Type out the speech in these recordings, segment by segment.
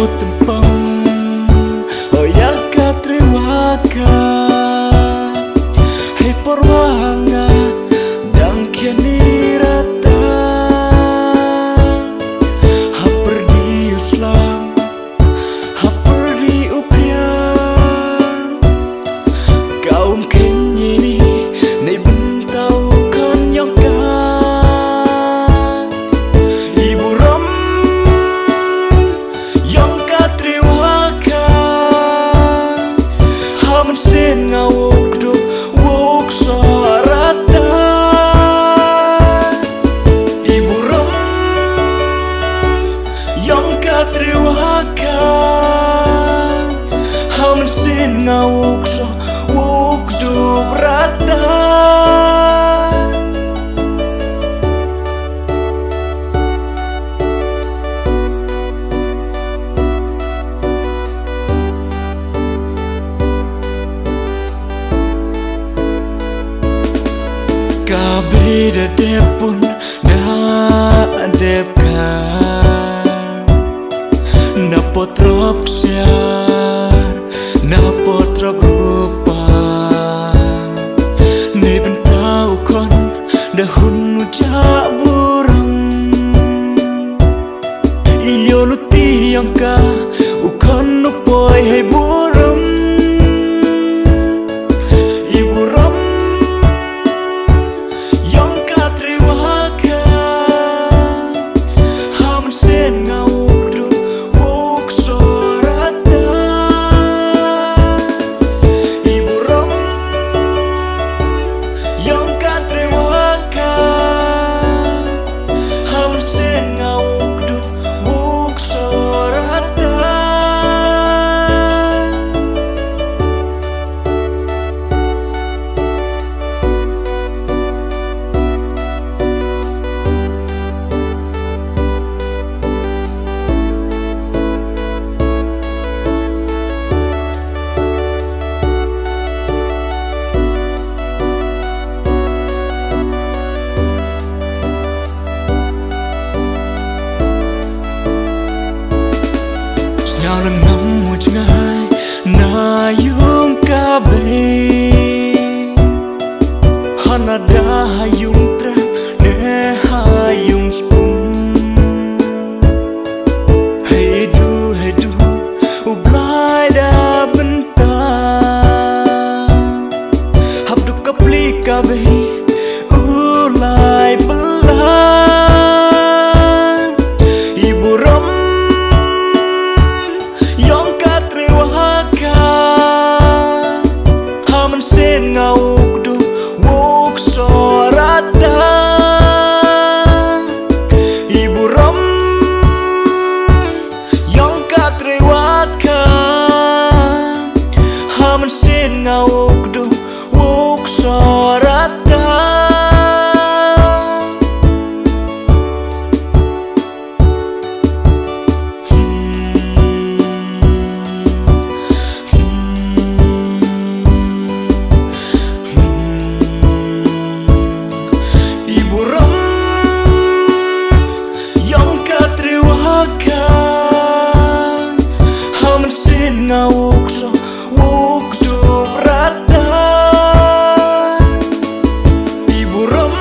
tempang oh ya katrewaka hey porwanga dang kiani rata haper di Islam haper di upian kaum kenyini nei bentau kan yang sin ngawuk do wuk sarata ibu rom yang katriwaka hamen sin ngawuk so wuk do rata kabe dadep pun dah adepkan napotrop siar napotrop rupa ni bentau kon dahun ujak burung iyo luti yang ka ukon upoi hai burung ibu rom nhau lần năm một ngày na yung kabe hana da yung trap ne yung spum hey du ublai da benta habdu kapli kabe ulai belai ibu rom sin ngawuk do wuk sorata ibu rom yang katrewaka hamen sin ngawuk do wuk sorata ngawuk so wuk do rata ibu rom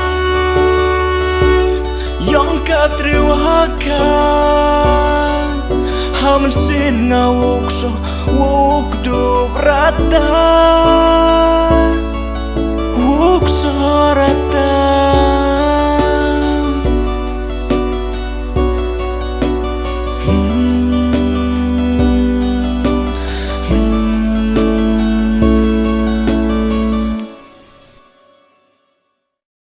yang katriwaka hamen sin ngawuk so wuk do rata